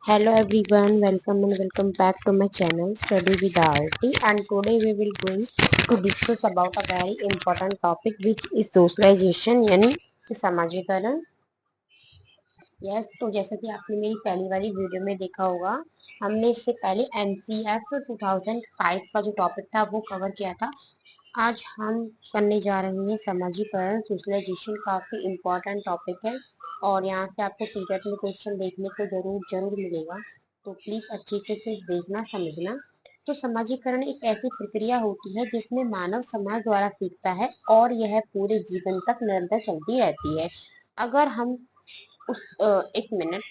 Hello everyone, welcome back to my channel Study with Aarti, and today we will going to discuss about a very important topic which is socialization यानी समाजीकरण। तो जैसा कि आपने मेरी पहली वाली वीडियो में देखा होगा, हमने इससे पहले NCF 2005 का जो टॉपिक था वो कवर किया था। आज हम करने जा रहे हैं समाजीकरण। सोशलाइजेशन काफी इम्पोर्टेंट टॉपिक है और यहाँ से आपको सीटेट में क्वेश्चन देखने को जरूर जरूर मिलेगा, तो प्लीज अच्छे से देखना समझना। तो समाजीकरण एक ऐसी प्रक्रिया होती है जिसमें मानव समाज द्वारा सीखता है और यह पूरे जीवन तक निरंतर चलती रहती है। अगर हम एक मिनट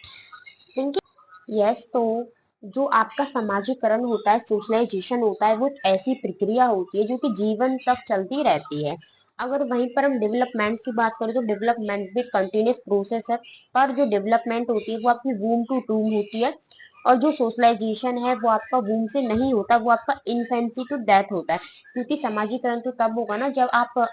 थिंकिंग। तो जो आपका समाजीकरण होता है, सोशलाइजेशन होता है, वो एक ऐसी प्रक्रिया होती है जो कि जीवन तक चलती रहती है। अगर वहीं पर हम डेवलपमेंट की बात करें तो डेवलपमेंट भी कंटिन्यूस प्रोसेस है, पर जो डेवलपमेंट होती है वो आपकी वूम टू टूम होती है, और जो सोशलाइजेशन है वो आपका वूम से नहीं होता, वो आपका इन्फेंसी टू डेथ होता है। क्योंकि समाजीकरण तो तब होगा ना जब आप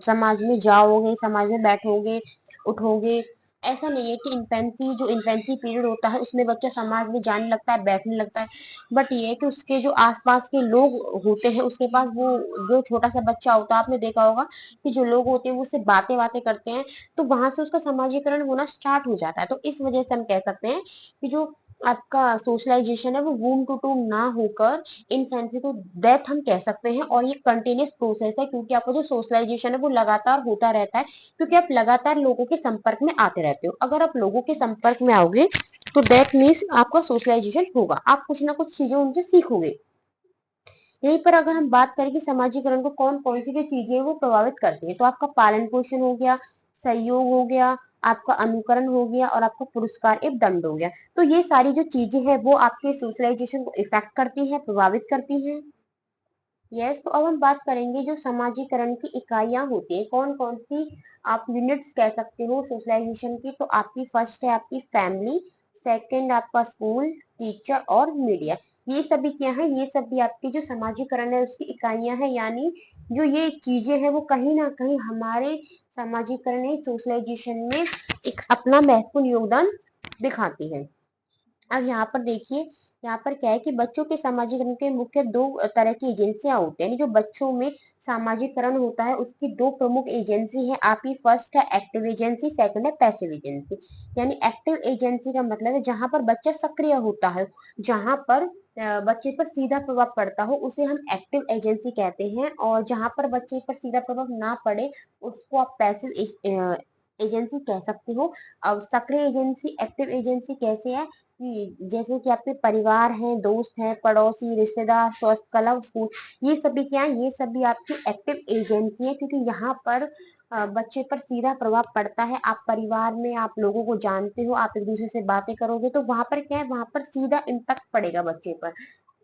समाज में जाओगे, समाज में बैठोगे, उठोगे। ऐसा नहीं है कि इन्फेंसी पीरियड होता है उसमें बच्चा समाज में जाने लगता है, बैठने लगता है, बट ये है कि उसके जो आसपास के लोग होते हैं उसके पास वो जो छोटा सा बच्चा होता है, आपने देखा होगा कि जो लोग होते हैं वो उससे बातें बातें करते हैं, तो वहां से उसका समाजीकरण होना स्टार्ट हो जाता है। तो इस वजह से हम कह सकते हैं कि जो आपका सोशलाइजेशन है वो वूम टू टूम ना होकर इन्फेंसी टू डेथ हम कह सकते हैं, और ये कंटिन्यूस प्रोसेस है क्योंकि आपका जो सोशलाइजेशन है वो लगातार होता रहता है, क्योंकि आप लगातार लोगों के संपर्क में आते रहते हो। अगर आप लोगों के संपर्क में आओगे तो दैट मीन्स आपका सोशलाइजेशन होगा, आप कुछ ना कुछ चीजें उनसे सीखोगे। यहीं पर अगर हम बात करें कि समाजीकरण को कौन कौन सी जो चीजें वो प्रभावित करती है, तो आपका पालन पोषण हो गया, सहयोग हो गया, आपका अनुकरण हो गया, और आपका पुरस्कार एवं दंड हो गया। तो ये सारी जो चीजें हैं वो आपके सोशलाइजेशन को इफेक्ट करती हैं, प्रभावित करती हैं। तो अब हम बात करेंगे जो समाजीकरण की इकाइयां होती है, कौन कौन सी आप यूनिट्स कह सकते हो सोशलाइजेशन की। तो आपकी फर्स्ट है आपकी फैमिली, सेकंड आपका स्कूल, टीचर और मीडिया। ये सभी क्या है, ये सभी आपकी जो समाजीकरण है उसकी इकाइयां हैं, यानी जो ये चीजें हैं वो कहीं ना कहीं हमारे समाजीकरण सोशलाइजेशन में एक अपना महत्वपूर्ण योगदान दिखाती है। अब यहाँ पर देखिए, यहाँ पर क्या है कि बच्चों के समाजीकरण के मुख्य दो तरह की एजेंसियां होती हैं। जो बच्चों में सामाजिकरण होता है उसकी दो प्रमुख एजेंसी है आपकी, फर्स्ट है एक्टिव एजेंसी, सेकंड है पैसिव एजेंसी। यानी एक्टिव एजेंसी का मतलब है जहां पर बच्चा सक्रिय होता है, जहां पर बच्चे पर सीधा प्रभाव पड़ता हो उसे हम एक्टिव एजेंसी कहते हैं, और जहां पर बच्चे पर सीधा प्रभाव ना पड़े उसको आप पैसिव एजेंसी कह सकते हो। अब सक्रिय एजेंसी, एक्टिव एजेंसी कैसे है कि जैसे कि आपके परिवार हैं, दोस्त हैं, पड़ोसी, रिश्तेदार, स्वास्थ्य, कला, स्कूल, ये सभी क्या है, ये सभी आपकी एक्टिव एजेंसी है, क्योंकि यहाँ पर बच्चे पर सीधा प्रभाव पड़ता है। आप परिवार में आप लोगों को जानते हो, आप एक दूसरे से बातें करोगे तो वहां पर क्या है, वहां पर सीधा इम्पैक्ट पड़ेगा बच्चे पर।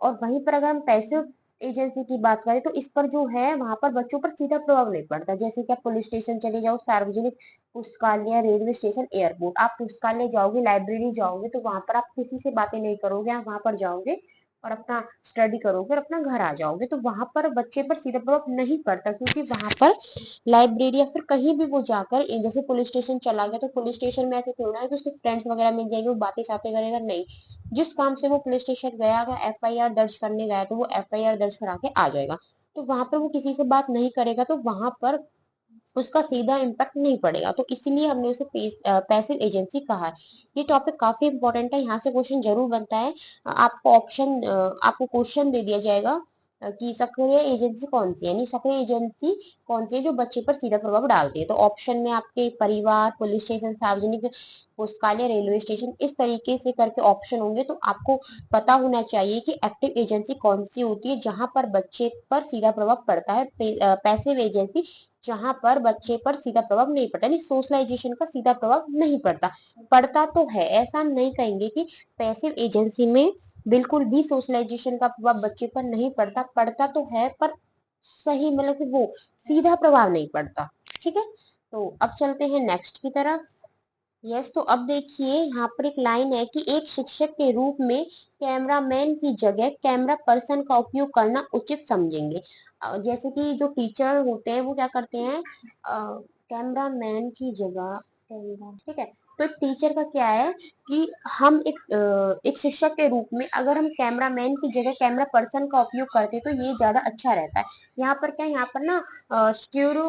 और वहीं पर अगर हम पैसिव एजेंसी की बात करें तो इस पर जो है वहां पर बच्चों पर सीधा प्रभाव नहीं पड़ता। जैसे कि आप पुलिस स्टेशन चले जाओ, सार्वजनिक पुस्तकालय, रेलवे स्टेशन, एयरपोर्ट, आप पुस्तकालय जाओगे, लाइब्रेरी जाओगे तो वहां पर आप किसी से बातें नहीं करोगे, आप वहां पर जाओगे और अपना स्टडी करोगे और अपना घर आ जाओगे, तो वहां पर बच्चे पर सीधा प्रभाव नहीं पड़ता, क्योंकि वहां पर लाइब्रेरी या फिर कहीं भी वो जाकर जैसे पुलिस स्टेशन चला गया तो पुलिस स्टेशन में ऐसे थोड़ा है कि उसके फ्रेंड्स वगैरह मिल जाएंगे, वो बातें सातें करेगा, नहीं। जिस काम से वो पुलिस स्टेशन गया, अगर FIR दर्ज करने गया तो वो FIR दर्ज करा के आ जाएगा, तो वहां पर वो किसी से बात नहीं करेगा, तो वहां पर उसका सीधा इम्पैक्ट नहीं पड़ेगा, तो इसीलिए हमने उसे पैसिव एजेंसी कहा है। ये टॉपिक काफी इंपॉर्टेंट है, यहाँ से क्वेश्चन जरूर बनता है। आपको क्वेश्चन दे दिया जाएगा कि सक्रिय एजेंसी कौन सी है, यानी सक्रिय एजेंसी कौन सी है जो बच्चे पर सीधा प्रभाव डालती है। तो ऑप्शन में आपके परिवार, पुलिस स्टेशन, सार्वजनिक पुस्तकालय, रेलवे स्टेशन, इस तरीके से करके ऑप्शन होंगे, तो आपको पता होना चाहिए कि एक्टिव एजेंसी कौन सी होती है जहां पर बच्चे पर सीधा प्रभाव पड़ता है, पैसिव एजेंसी जहां पर बच्चे पर सीधा प्रभाव नहीं पड़ता, यानी सोशलाइजेशन का सीधा प्रभाव नहीं पड़ता। पड़ता तो है, ऐसा हम नहीं कहेंगे कि पैसिव एजेंसी में बिल्कुल भी सोशलाइजेशन का प्रभाव बच्चे पर नहीं पड़ता, पड़ता तो है पर सही मतलब कि वो सीधा प्रभाव नहीं पड़ता। ठीक है, तो अब चलते हैं नेक्स्ट की तरफ। तो अब देखिए यहाँ पर एक लाइन है कि एक शिक्षक के रूप में कैमरामैन की जगह कैमरा पर्सन का उपयोग करना उचित समझेंगे। जैसे कि जो टीचर होते हैं वो क्या करते हैं, कैमरामैन की जगह कैमरा, ठीक है, तो एक टीचर का क्या है कि हम एक शिक्षक के रूप में अगर हम कैमरामैन की जगह कैमरा पर्सन का उपयोग करते तो ये ज्यादा अच्छा रहता है। यहाँ पर क्या, यहाँ पर ना स्टीरो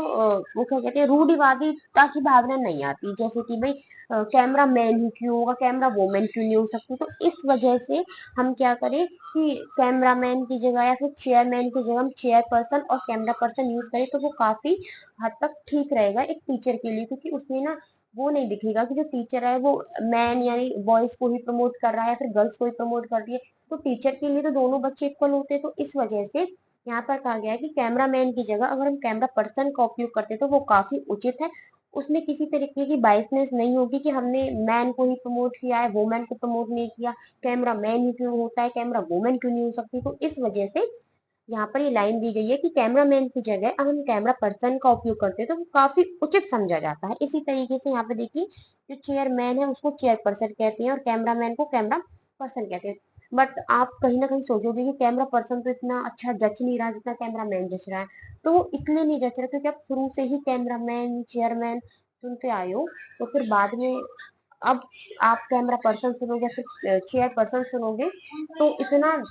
वो क्या कहते हैं, रूढ़िवादिता की भावना नहीं आती, जैसे कि भाई कैमरा मैन ही क्यों होगा, कैमरा वोमेन क्यों नहीं हो सकती। तो इस वजह से हम क्या करें कि कैमरामैन की जगह या फिर चेयरमैन की जगह हम चेयर पर्सन और कैमरा पर्सन यूज करें तो वो काफी हद तक ठीक रहेगा एक टीचर के लिए, क्योंकि उसमें ना वो नहीं दिखेगा कि जो टीचर है वो मैन यानी बॉयज को ही प्रमोट कर रहा है या फिर गर्ल्स को ही प्रमोट कर रही है। तो टीचर के लिए तो दोनों बच्चे इक्वल होते हैं। तो इस वजह से यहाँ पर कहा गया है कि कैमरामैन की जगह अगर हम कैमरा पर्सन का उपयोग करते तो वो काफी उचित है। उसमें किसी तरीके की बायसनेस नहीं होगी कि हमने मैन को ही प्रमोट किया है, वुमेन को प्रमोट नहीं किया, कैमरा मैन ही क्यों होता है, कैमरा वुमेन क्यों नहीं हो सकती। तो इस वजह से यहाँ पर ये लाइन दी गई है कि कैमरामैन की जगह अगर हम कैमरा पर्सन का उपयोग करते हैं तो वो काफी उचित समझा जाता है। इसी तरीके से यहाँ पे देखिए, जो चेयरमैन है उसको चेयर पर्सन कहते हैं और कैमरामैन को कैमरा पर्सन कहते हैं। बट आप कहीं ना कहीं सोचोगे कि कैमरा पर्सन तो इतना अच्छा जच नहीं रहा जितना कैमरामैन जच रहा है। तो वो इसलिए नहीं जच रहा क्योंकि आप शुरू से ही कैमरामैन चेयरमैन सुनते आए हो, तो फिर बाद में अब आप कैमरा पर्सन सुनोगे फिर चेयर पर्सन सुनोगे तो इतना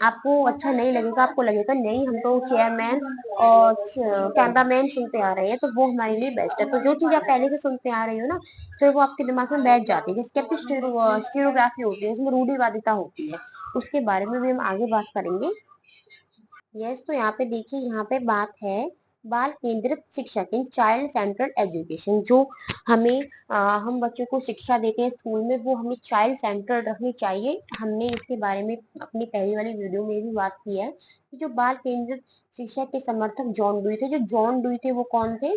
आपको अच्छा नहीं लगेगा। आपको लगेगा नहीं, हम तो चेयरमैन और कैमरामैन सुनते आ रहे हैं तो वो हमारे लिए बेस्ट है। तो जो चीज आप पहले से सुनते आ रहे हो ना, फिर वो आपके दिमाग में बैठ जाती है। जैसे कि आपकी स्टीरियोग्राफी होती है, उसमें रूढ़िवादिता होती है, उसके बारे में भी हम आगे बात करेंगे। यस, तो यहाँ पे देखिए, यहाँ पे बात है बाल केंद्रित शिक्षा की, चाइल्ड सेंट्रल एजुकेशन। जो हमें हम बच्चों को शिक्षा देते हैं स्कूल में वो हमें चाइल्ड सेंट्रल रखनी चाहिए। हमने इसके बारे में अपनी पहली वाली वीडियो में भी बात की है कि जो बाल केंद्रित शिक्षा के समर्थक जॉन डुई थे। जो जॉन डुई थे वो कौन थे?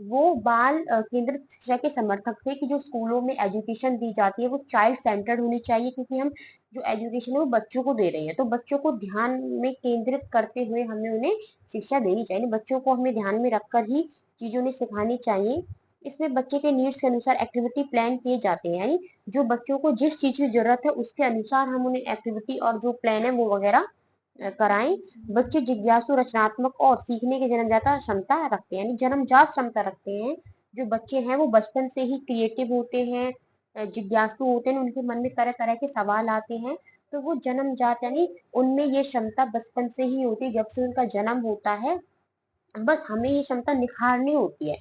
वो बाल केंद्रित शिक्षा के समर्थक थे कि जो स्कूलों में एजुकेशन दी जाती है वो चाइल्ड सेंटर्ड होनी चाहिए, क्योंकि हम जो एजुकेशन है वो बच्चों को दे रहे हैं। तो बच्चों को ध्यान में केंद्रित करते हुए हमें उन्हें शिक्षा देनी चाहिए। बच्चों को हमें ध्यान में रखकर ही चीजें उन्हें सिखानी चाहिए। इसमें बच्चे के नीड्स के अनुसार एक्टिविटी प्लान किए जाते हैं, यानी जो बच्चों को जिस चीज की जरूरत है उसके अनुसार हम उन्हें एक्टिविटी और जो प्लान है वो वगैरह कराएं। बच्चे जिज्ञासु, रचनात्मक और सीखने की जन्मजात क्षमता रखते हैं, यानी जन्मजात क्षमता रखते हैं। जो बच्चे हैं वो बचपन से ही क्रिएटिव होते हैं, जिज्ञासु होते हैं, उनके मन में तरह तरह के सवाल आते हैं। तो वो जन्मजात यानी उनमें ये क्षमता बचपन से ही होती है, जब से उनका जन्म होता है। बस हमें ये क्षमता निखारनी होती है।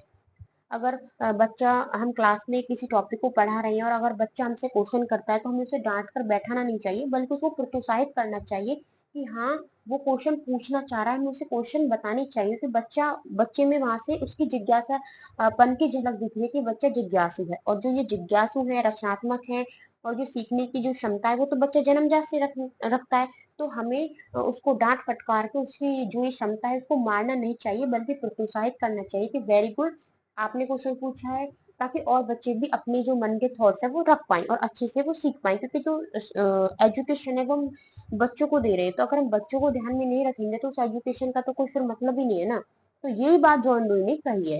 अगर बच्चा, हम क्लास में किसी टॉपिक को पढ़ा रहे हैं और अगर बच्चा हमसे क्वेश्चन करता है तो हमें उसे डांट कर बैठाना नहीं चाहिए, बल्कि उसको प्रोत्साहित करना चाहिए कि हाँ, वो क्वेश्चन पूछना चाह रहा है, हमें उसे क्वेश्चन बतानी चाहिए कि बच्चे में वहां से उसकी जिज्ञासा पन की झलक दिख रही है कि बच्चा जिज्ञासु है। और जो ये जिज्ञासु है, रचनात्मक है और जो सीखने की जो क्षमता है वो तो बच्चा जन्मजात से रखता है। तो हमें उसको डांट फटकार के उसकी जो ये क्षमता है उसको मारना नहीं चाहिए, बल्कि प्रोत्साहित करना चाहिए कि वेरी गुड, आपने क्वेश्चन पूछा है, ताकि और बच्चे भी अपने जो मन के थॉट्स है वो रख पाए और अच्छे से वो सीख पाए। क्योंकि जो एजुकेशन है वो हम बच्चों को दे रहे हैं, तो अगर हम बच्चों को ध्यान में नहीं रखेंगे तो उस एजुकेशन का तो कोई फिर मतलब ही नहीं है ना। तो यही बात जॉन डुई ने कही है।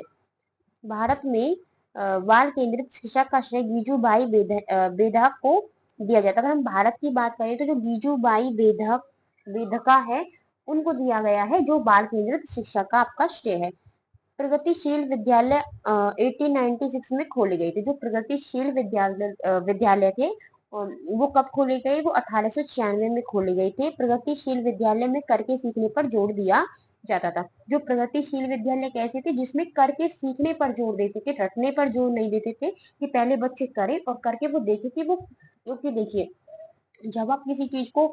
भारत में बाल केंद्रित शिक्षा का श्रेय बेधक को दिया जाता है। अगर हम भारत की बात करें तो जो गीजूबाई बेधका है उनको दिया गया है जो बाल केंद्रित शिक्षा का आपका श्रेय है। प्रगतिशील विद्यालय 1896 में खोले गए थे। जो प्रगतिशील विद्यालय थे वो कब खोले गए? वो 1896 में खोले गए थे। प्रगतिशील विद्यालय में करके सीखने पर जोर दिया जाता था। जो प्रगतिशील विद्यालय कैसे थे? जिसमें करके सीखने पर जोर देते थे, रटने पर जोर नहीं देते थे, कि पहले बच्चे करें और करके वो देखे कि वो, क्योंकि देखिए, जब आप किसी चीज को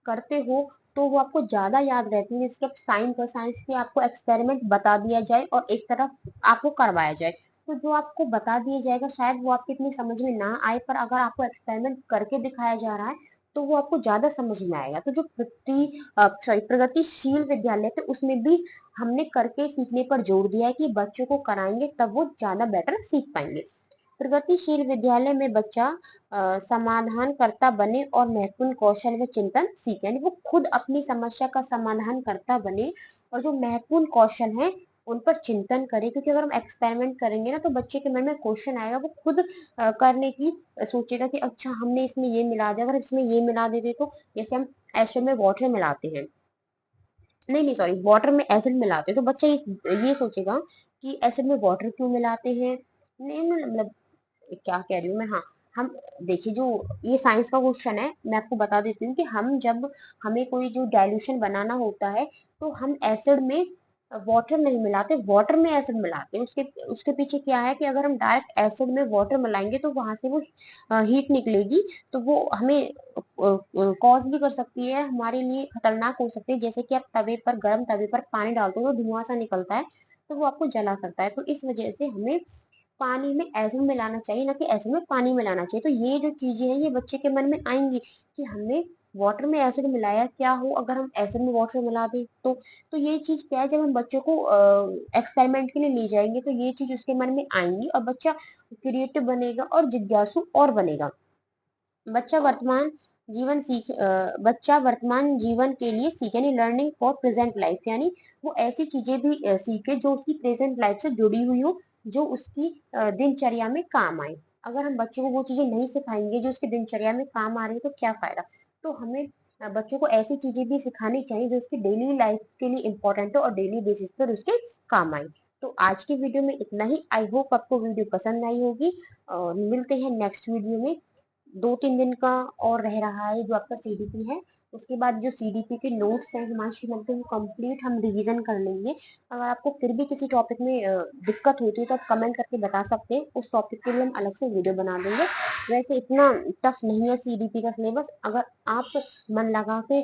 करते हो तो वो आपको ज्यादा याद रहती है। जैसे साइंस के आपको एक्सपेरिमेंट बता दिया जाए और एक तरफ आपको करवाया जाए, तो जो आपको बता दिया जाएगा शायद वो आपके इतनी समझ में ना आए, पर अगर आपको एक्सपेरिमेंट करके दिखाया जा रहा है तो वो आपको ज्यादा समझ में आएगा। तो जो प्रगतिशील विद्यालय थे उसमें भी हमने करके सीखने पर जोर दिया है कि बच्चों को कराएंगे तब वो ज्यादा बेटर सीख पाएंगे। प्रगतिशील विद्यालय में बच्चा समाधानकर्ता बने और महत्वपूर्ण कौशल व चिंतन सीखे, यानी वो खुद अपनी समस्या का समाधानकर्ता बने और जो महत्वपूर्ण कौशल है उन पर चिंतन करे। क्योंकि अगर हम एक्सपेरिमेंट करेंगे ना तो बच्चे के मन में क्वेश्चन आएगा, वो खुद करने की सोचेगा कि अच्छा हमने इसमें ये मिला दिया, अगर इसमें ये मिला देते तो, जैसे हम एसिड में वाटर मिलाते हैं, नहीं नहीं सॉरी, वाटर में एसिड मिलाते हैं, तो बच्चा ये सोचेगा कि एसिड में वाटर क्यों मिलाते हैं। नहीं, मतलब क्या कह रही हूँ मैं, हाँ, हम देखिए जो ये साइंस का क्वेश्चन है, मैं आपको बता देती हूँ कि हम जब हमें कोई जो डाइल्यूशन बनाना होता है तो हम एसिड में वाटर नहीं मिलाते, वाटर में एसिड मिलाते हैं। उसके उसके पीछे क्या है कि अगर हम डायरेक्ट एसिड में वाटर मिलाएंगे तो वहां से वो हीट निकलेगी, तो वो हमें कॉज भी कर सकती है, हमारे लिए खतरनाक हो सकती है। जैसे कि आप तवे पर, गर्म तवे पर पानी डालते हो तो धुआं सा निकलता है, तो वो आपको जला सकता है। तो इस वजह से हमें पानी में एसिड मिलाना चाहिए, ना कि एसिड में पानी मिलाना चाहिए। तो ये जो चीजें हैं ये बच्चे के मन में आएंगी कि हमने वाटर में एसिड मिलाया, क्या हो अगर हम एसिड में वाटर मिला दें। तो ये चीज क्या है, जब हम बच्चों को एक्सपेरिमेंट के लिए ले जाएंगे तो ये चीज उसके मन में आएंगी और बच्चा क्रिएटिव बनेगा और जिज्ञासु और बनेगा। बच्चा वर्तमान बच्चा वर्तमान जीवन के लिए सीखे, यानी लर्निंग फॉर प्रेजेंट लाइफ, यानी वो ऐसी चीजें भी सीखे जो उसकी प्रेजेंट लाइफ से जुड़ी हुई हो, जो उसकी दिनचर्या में काम आए। अगर हम बच्चों को वो चीजें नहीं सिखाएंगे जो उसकी दिनचर्या में काम आ रही है तो क्या फायदा। तो हमें बच्चों को ऐसी चीजें भी सिखानी चाहिए जो उसकी डेली लाइफ के लिए इंपॉर्टेंट हो और डेली बेसिस पर उसके काम आए। तो आज की वीडियो में इतना ही। आई होप आपको वीडियो पसंद आई होगी, और मिलते हैं नेक्स्ट वीडियो में। 2-3 दिन का और रह रहा है जो आपका सीडीपी है, उसके बाद जो सीडीपी के नोट्स हैं हिमांशु मैम के, वो कंप्लीट हम रिवीजन कर लेंगे। अगर आपको फिर भी किसी टॉपिक में दिक्कत होती है तो आप कमेंट करके बता सकते हैं, उस टॉपिक के लिए हम अलग से वीडियो बना देंगे। वैसे इतना टफ नहीं है सीडीपी का सिलेबस, अगर आप मन लगा के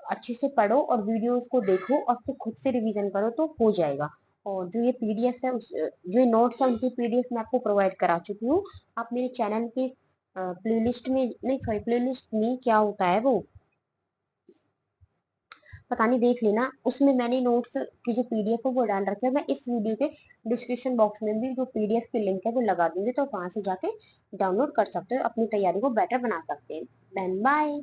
अच्छे से पढ़ो और वीडियोस को देखो और फिर खुद से रिवीजन करो तो हो जाएगा। और जो ये पीडीएफ है जो ये नोट्स है उनकी पीडीएफ मैं आपको प्रोवाइड करा चुकी हूँ। आप मेरे चैनल के प्लेलिस्ट में, नहीं सॉरी प्लेलिस्ट नहीं, क्या होता है वो, पता नहीं, देख लेना, उसमें मैंने नोट्स की जो पीडीएफ है वो डाल रखे है। मैं इस वीडियो के डिस्क्रिप्शन बॉक्स में भी जो पीडीएफ की लिंक है वो लगा दूंगी, तो वहां से जाके डाउनलोड कर सकते हो, अपनी तैयारी को बेटर बना सकते हैं। Then bye.